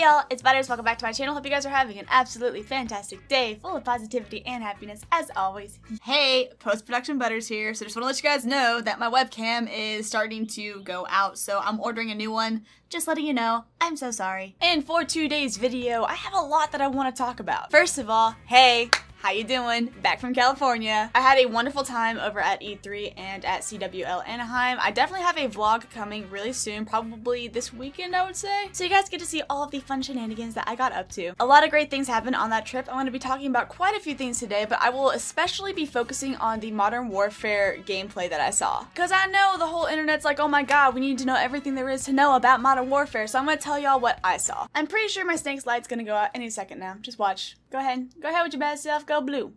Hey y'all, it's Butters. Welcome back to my channel. Hope you guys are having an absolutely fantastic day full of positivity and happiness as always. Hey, post-production Butters here. So just want to let you guys know that my webcam is starting to go out, so I'm ordering a new one. Just letting you know, I'm so sorry. And for today's video, I have a lot that I want to talk about. First of all, hey, how you doing? Back from California. I had a wonderful time over at E3 and at CWL Anaheim. I definitely have a vlog coming really soon, probably this weekend I would say. So you guys get to see all of the fun shenanigans that I got up to. A lot of great things happened on that trip. I'm going to be talking about quite a few things today, but I will especially be focusing on the Modern Warfare gameplay that I saw. Because I know the whole internet's like, oh my god, we need to know everything there is to know about Modern Warfare, so I'm going to tell y'all what I saw. I'm pretty sure my snake's light's going to go out any second now. Just watch. Go ahead with your bad self. Go blue.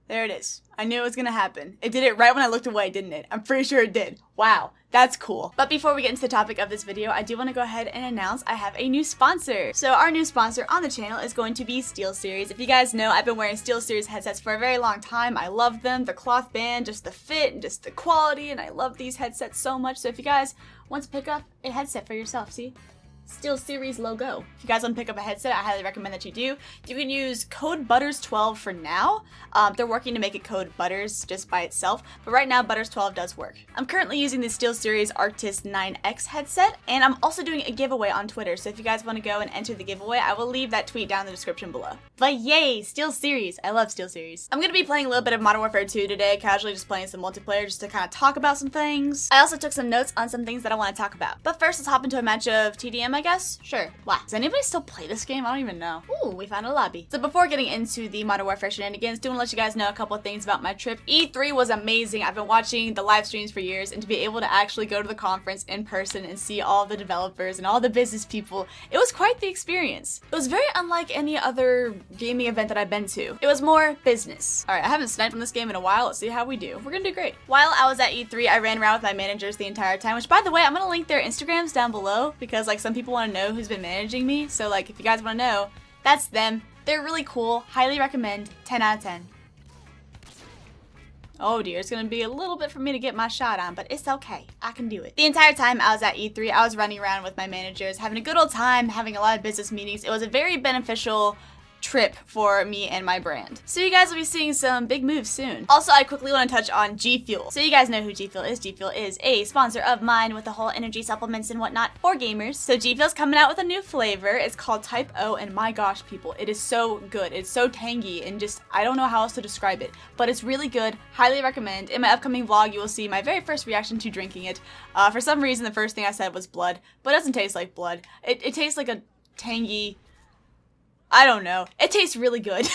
There it is. I knew it was gonna happen. It did it right when I looked away, didn't it? I'm pretty sure it did. Wow, that's cool. But before we get into the topic of this video, I do want to go ahead and announce I have a new sponsor. So our new sponsor on the channel is going to be STEELSERIES. If you guys know, I've been wearing STEELSERIES headsets for a very long time. I love them. The cloth band, just the fit, and just the quality, and I love these headsets so much. So if you guys want to pick up a headset for yourself, see? STEELSERIES logo. If you guys want to pick up a headset, I highly recommend that you do. You can use code BUTTERS12 for now. They're working to make it code BUTTERS just by itself, but right now BUTTERS12 does work. I'm currently using the SteelSeries Arctis 9X headset, and I'm also doing a giveaway on Twitter, so if you guys want to go and enter the giveaway, I will leave that tweet down in the description below. But yay, SteelSeries! I love SteelSeries. I'm going to be playing a little bit of Modern Warfare 2 today, casually just playing some multiplayer just to kind of talk about some things. I also took some notes on some things that I want to talk about. But first, let's hop into a match of TDM, I guess? Sure. Why? Does anybody still play this game? I don't even know. Ooh, we found a lobby. So before getting into the Modern Warfare shenanigans, do want to let you guys know a couple of things about my trip. E3 was amazing. I've been watching the live streams for years, and to be able to actually go to the conference in person and see all the developers and all the business people, it was quite the experience. It was very unlike any other gaming event that I've been to. It was more business. Alright, I haven't sniped on this game in a while. Let's see how we do. We're gonna do great. While I was at E3, I ran around with my managers the entire time, which by the way, I'm gonna link their Instagrams down below because like some people want to know who's been managing me. So like if you guys want to know, that's them. They're really cool. Highly recommend. 10 out of 10. Oh dear, it's gonna be a little bit for me to get my shot on, but it's okay. I can do it. The entire time I was at E3, I was running around with my managers, having a good old time, having a lot of business meetings. It was a very beneficial trip for me and my brand. So you guys will be seeing some big moves soon. Also, I quickly want to touch on G Fuel. So you guys know who G Fuel is. G Fuel is a sponsor of mine with the whole energy supplements and whatnot for gamers. So G Fuel's coming out with a new flavor. It's called Type O, and my gosh, people, it is so good. It's so tangy and just, I don't know how else to describe it, but it's really good. Highly recommend. In my upcoming vlog, you will see my very first reaction to drinking it. For some reason, the first thing I said was blood, but it doesn't taste like blood. It tastes like a tangy, I don't know. It tastes really good.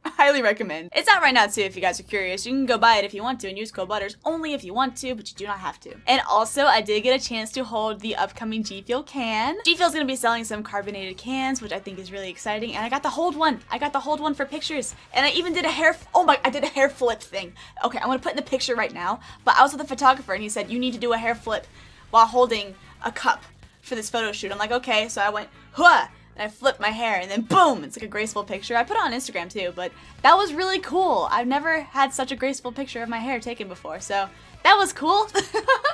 I highly recommend. It's out right now too if you guys are curious. You can go buy it if you want to and use code BUTTERS only if you want to, but you do not have to. And also, I did get a chance to hold the upcoming G Fuel can. G Fuel's gonna be selling some carbonated cans, which I think is really exciting, and I got the hold one. I got the hold one for pictures, and I even did a hair, I did a hair flip thing. Okay, I'm gonna put in the picture right now, but I was with a photographer and he said, you need to do a hair flip while holding a cup for this photo shoot. I'm like, okay, so I went, huh! And I flipped my hair, and then boom, it's like a graceful picture. I put it on Instagram too, but that was really cool. I've never had such a graceful picture of my hair taken before, so that was cool.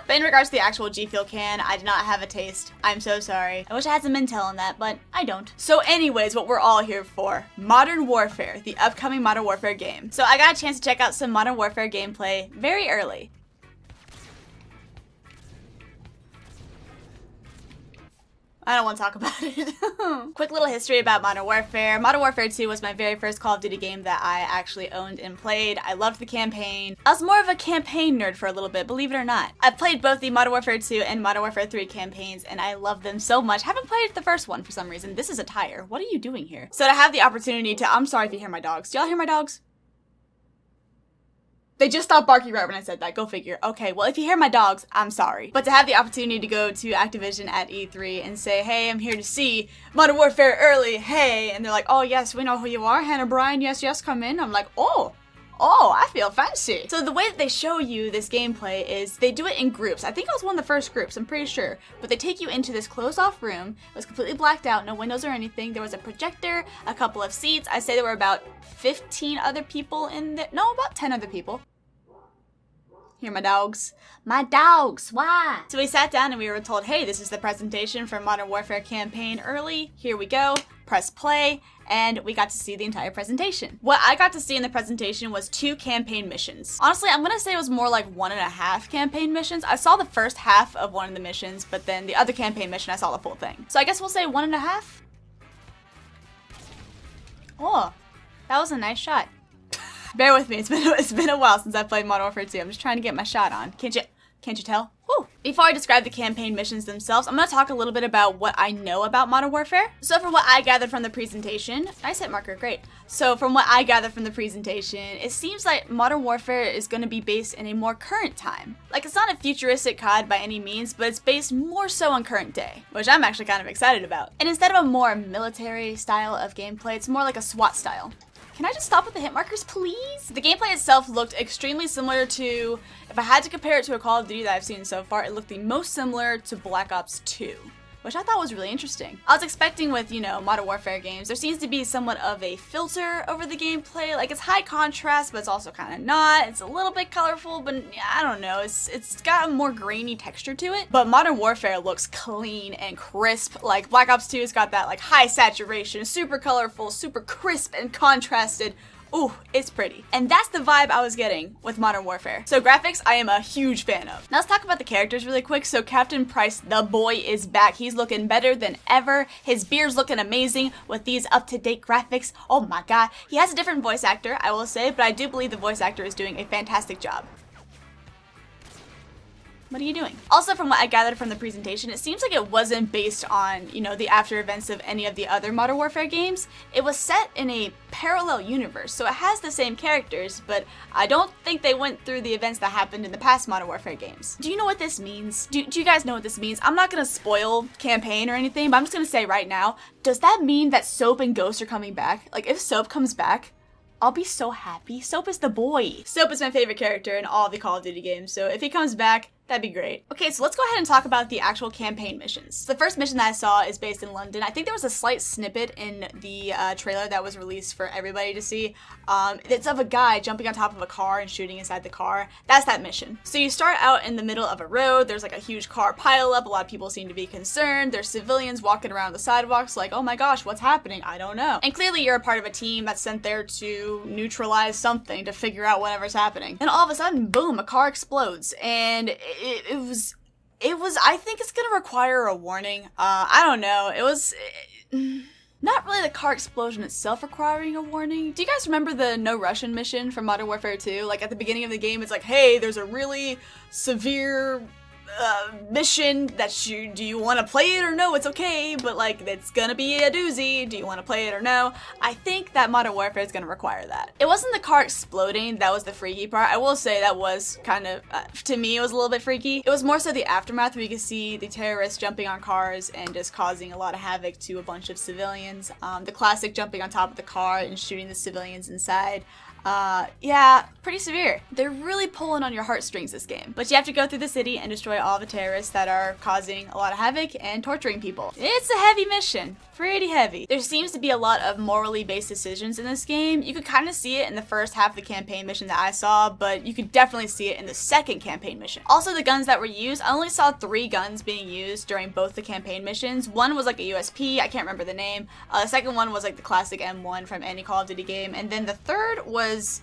But in regards to the actual G Fuel can, I did not have a taste. I'm so sorry. I wish I had some intel on that, but I don't. So anyways, what we're all here for, Modern Warfare, the upcoming Modern Warfare game. So I got a chance to check out some Modern Warfare gameplay very early. I don't want to talk about it. Quick little history about Modern Warfare. Modern Warfare 2 was my very first Call of Duty game that I actually owned and played. I loved the campaign. I was more of a campaign nerd for a little bit, believe it or not. I've played both the Modern Warfare 2 and Modern Warfare 3 campaigns, and I love them so much. Haven't played the first one for some reason. This is a tire. What are you doing here? So to have the opportunity to, I'm sorry if you hear my dogs. Do y'all hear my dogs? They just stopped barking right when I said that. Go figure. Okay, well, if you hear my dogs, I'm sorry. But to have the opportunity to go to Activision at E3 and say, hey, I'm here to see Modern Warfare early, hey, and they're like, oh, yes, we know who you are, Hannah Bryan, yes, yes, come in. I'm like, oh, I feel fancy. So the way that they show you this gameplay is they do it in groups. I think it was one of the first groups, I'm pretty sure. But they take you into this closed off room. It was completely blacked out, no windows or anything. There was a projector, a couple of seats. I'd say there were about 15 other people in there. No, about 10 other people. Hear my dogs? My dogs, why? So we sat down and we were told, hey, this is the presentation for Modern Warfare campaign early. Here we go. Press play. And we got to see the entire presentation. What I got to see in the presentation was 2 campaign missions. Honestly, I'm gonna say it was more like 1.5 campaign missions. I saw the first half of one of the missions, but then the other campaign mission, I saw the full thing. So I guess we'll say 1.5. Oh, that was a nice shot. Bear with me, it's been a while since I played Modern Warfare 2. I'm just trying to get my shot on. Can't you tell? Woo. Before I describe the campaign missions themselves, I'm going to talk a little bit about what I know about Modern Warfare. So from what I gathered from the presentation, nice hit marker, great. So from what I gathered from the presentation, it seems like Modern Warfare is going to be based in a more current time. Like, it's not a futuristic COD by any means, but it's based more so on current day, which I'm actually kind of excited about. And instead of a more military style of gameplay, it's more like a SWAT style. Can I just stop with the hit markers, please? The gameplay itself looked extremely similar to, if I had to compare it to a Call of Duty that I've seen so far, it looked the most similar to Black Ops 2, which I thought was really interesting. I was expecting with, you know, Modern Warfare games, there seems to be somewhat of a filter over the gameplay. Like, it's high contrast, but it's also kind of not. It's a little bit colorful, but I don't know. It's got a more grainy texture to it. But Modern Warfare looks clean and crisp. Like, Black Ops 2's got that, like, high saturation, super colorful, super crisp and contrasted. Ooh, it's pretty. And that's the vibe I was getting with Modern Warfare. So graphics, I am a huge fan of. Now let's talk about the characters really quick. So Captain Price, the boy, is back. He's looking better than ever. His beard's looking amazing with these up-to-date graphics. Oh my god. He has a different voice actor, I will say, but I do believe the voice actor is doing a fantastic job. What are you doing? Also, from what I gathered from the presentation, it seems like it wasn't based on, you know, the after events of any of the other Modern Warfare games. It was set in a parallel universe, so it has the same characters, but I don't think they went through the events that happened in the past Modern Warfare games. Do you know what this means? Do you guys know what this means? I'm not gonna spoil campaign or anything, but I'm just gonna say right now, does that mean that Soap and Ghost are coming back? Like, if Soap comes back, I'll be so happy. Soap is the boy. Soap is my favorite character in all the Call of Duty games, so if he comes back, that'd be great. Okay, so let's go ahead and talk about the actual campaign missions. The first mission that I saw is based in London. I think there was a slight snippet in the trailer that was released for everybody to see. It's of a guy jumping on top of a car and shooting inside the car. That's that mission. So you start out in the middle of a road. There's like a huge car pileup. A lot of people seem to be concerned. There's civilians walking around the sidewalks like, oh my gosh, what's happening? I don't know. And clearly you're a part of a team that's sent there to neutralize something, to figure out whatever's happening. And all of a sudden, boom, a car explodes. And it was, I think it's gonna require a warning. I don't know. It was not really the car explosion itself requiring a warning. Do you guys remember the No Russian mission from Modern Warfare 2? Like, at the beginning of the game, it's like, hey, there's a really severe mission that do you want to play it or no? It's okay, but like, it's gonna be a doozy. Do you want to play it or no? I think that Modern Warfare is gonna require that. It wasn't the car exploding that was the freaky part. I will say that was kind of, to me, it was a little bit freaky. It was more so the aftermath where you could see the terrorists jumping on cars and just causing a lot of havoc to a bunch of civilians. The classic jumping on top of the car and shooting the civilians inside. Yeah, pretty severe. They're really pulling on your heartstrings this game. But you have to go through the city and destroy all the terrorists that are causing a lot of havoc and torturing people. It's a heavy mission. Pretty heavy. There seems to be a lot of morally based decisions in this game. You could kind of see it in the first half of the campaign mission that I saw, but you could definitely see it in the second campaign mission. Also, the guns that were used, I only saw 3 guns being used during both the campaign missions. One was like a USP, I can't remember the name. The second one was like the classic M1 from any Call of Duty game, and then the third was,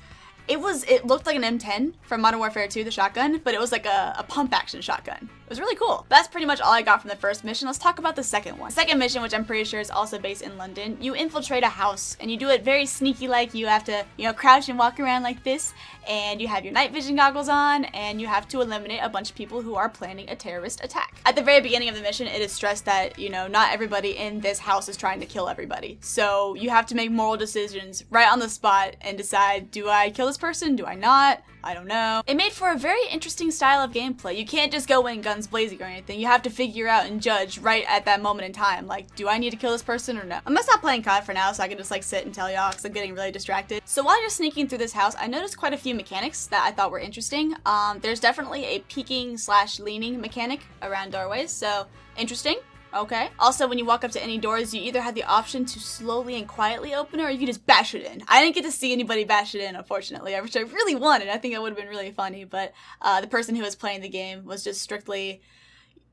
it looked like an M10 from Modern Warfare 2, the shotgun, but it was like a pump action shotgun. It was really cool. But that's pretty much all I got from the first mission. Let's talk about the second one. Second mission, which I'm pretty sure is also based in London, you infiltrate a house and you do it very sneaky like. You have to, you know, crouch and walk around like this, and you have your night vision goggles on, and you have to eliminate a bunch of people who are planning a terrorist attack. At the very beginning of the mission, it is stressed that, you know, not everybody in this house is trying to kill everybody. So you have to make moral decisions right on the spot and decide, do I kill this person? Do I not? I don't know. It made for a very interesting style of gameplay. You can't just go in guns blazing or anything. You have to figure out and judge right at that moment in time. Like, do I need to kill this person or no? I'm gonna stop playing COD for now so I can just like sit and tell y'all because I'm getting really distracted. So while you're sneaking through this house, I noticed quite a few mechanics that I thought were interesting. There's definitely a peeking / leaning mechanic around doorways, so interesting. Okay. Also, when you walk up to any doors, you either have the option to slowly and quietly open it, or you can just bash it in. I didn't get to see anybody bash it in, unfortunately, which I really wanted. I think it would have been really funny, but the person who was playing the game was just strictly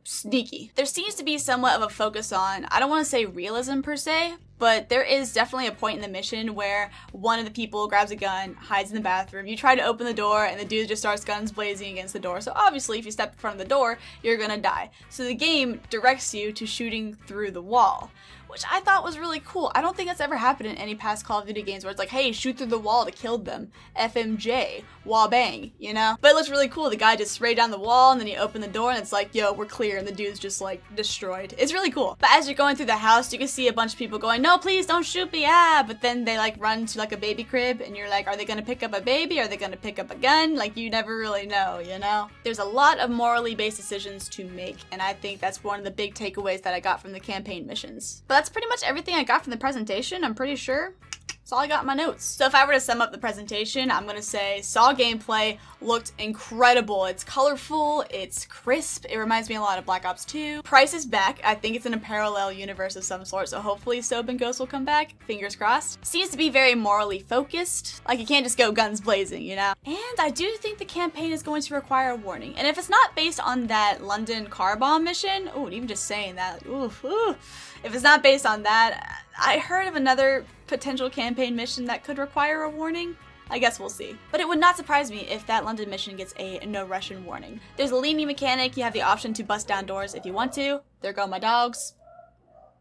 sneaky. There seems to be somewhat of a focus on, I don't want to say realism per se, but there is definitely a point in the mission where one of the people grabs a gun, hides in the bathroom, you try to open the door, and the dude just starts guns blazing against the door. So obviously if you step in front of the door, you're gonna die. So the game directs you to shooting through the wall, which I thought was really cool. I don't think that's ever happened in any past Call of Duty games where it's like, hey, shoot through the wall to kill them. FMJ, wall bang, you know? But it looks really cool. The guy just sprayed down the wall and then you open the door and it's like, yo, we're clear, and the dude's just like destroyed. It's really cool. But as you're going through the house, you can see a bunch of people going, no, please don't shoot me, ah! But then they like run to like a baby crib and you're like, are they gonna pick up a baby? Are they gonna pick up a gun? Like, you never really know, you know? There's a lot of morally based decisions to make, and I think that's one of the big takeaways that I got from the campaign missions. But that's pretty much everything I got from the presentation, I'm pretty sure. That's all I got in my notes. So if I were to sum up the presentation, I'm gonna say Saw gameplay looked incredible. It's colorful, it's crisp, it reminds me a lot of Black Ops 2. Price is back. I think it's in a parallel universe of some sort, so hopefully Soap and Ghost will come back. Fingers crossed. Seems to be very morally focused. Like, you can't just go guns blazing, you know? And I do think the campaign is going to require a warning. And if it's not based on that London car bomb mission, ooh, even just saying that, oof, ooh. If it's not based on that, I heard of another potential campaign mission that could require a warning. I guess we'll see. But it would not surprise me if that London mission gets a no Russian warning. There's a leaning mechanic. You have the option to bust down doors if you want to. There go my dogs.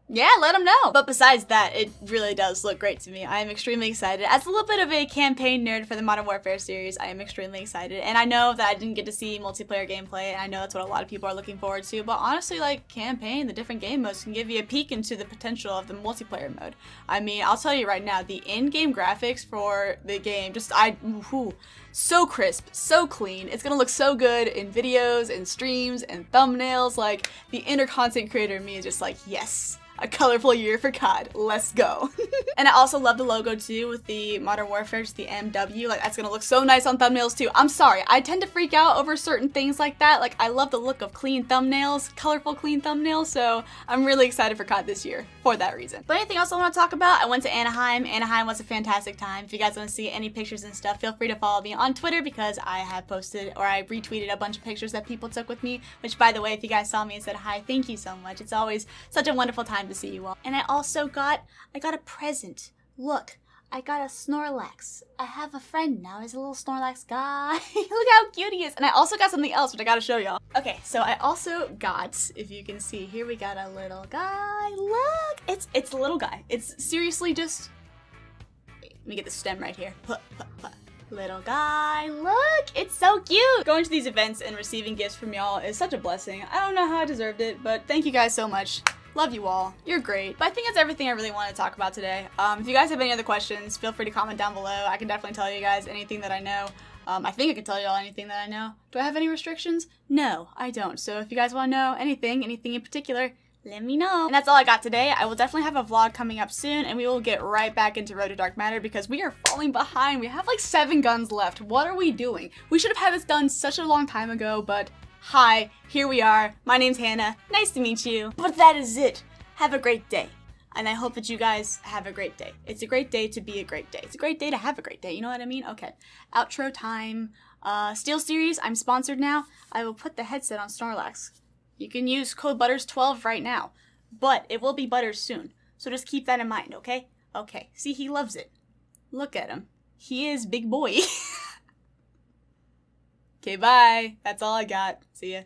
Yeah, let them know. But besides that, it really does look great to me. I am extremely excited. As a little bit of a campaign nerd for the Modern Warfare series, I am extremely excited. And I know that I didn't get to see multiplayer gameplay, and I know that's what a lot of people are looking forward to. But honestly, like, campaign, the different game modes can give you a peek into the potential of the multiplayer mode. I mean, I'll tell you right now, the in-game graphics for the game, so crisp, so clean. It's gonna look so good in videos and streams and thumbnails. Like, the inner content creator in me is just like, yes. A colorful year for COD. Let's go. And I also love the logo too with the Modern Warfare, just the MW. Like, that's gonna look so nice on thumbnails too. I'm sorry, I tend to freak out over certain things like that. Like, I love the look of clean thumbnails, colorful clean thumbnails, so I'm really excited for COD this year for that reason. But anything else I want to talk about? I went to Anaheim. Anaheim was a fantastic time. If you guys want to see any pictures and stuff, feel free to follow me on Twitter because I have posted, or I retweeted a bunch of pictures that people took with me, which, by the way, if you guys saw me and said hi, thank you so much. It's always such a wonderful time to see you all. And I also got a present. Look, I got a Snorlax. I have a friend now. He's a little Snorlax guy. Look how cute he is. And I also got something else, which I gotta show y'all. Okay, so I also got, if you can see here, we got a little guy. Look, it's a little guy. It's seriously just, wait, let me get the stem right here. Little guy, look, it's so cute. Going to these events and receiving gifts from y'all is such a blessing. I don't know how I deserved it, but thank you guys so much. Love you all. You're great. But I think that's everything I really want to talk about today. If you guys have any other questions, feel free to comment down below. I can definitely tell you guys anything that I know. I think I can tell you all anything that I know. Do I have any restrictions? No, I don't. So if you guys want to know anything in particular, let me know. And that's all I got today. I will definitely have a vlog coming up soon, and we will get right back into Road to Dark Matter because we are falling behind. We have like 7 guns left. What are we doing? We should have had this done such a long time ago, but hi, here we are. My name's Hannah. Nice to meet you. But that is it. Have a great day. And I hope that you guys have a great day. It's a great day to be a great day. It's a great day to have a great day. You know what I mean? Okay. Outro time. STEELSERIES, I'm sponsored now. I will put the headset on Snorlax. You can use code BUTTERS12 right now. But it will be Butters soon. So just keep that in mind, okay? Okay. See, he loves it. Look at him. He is big boy. Okay, bye. That's all I got. See ya.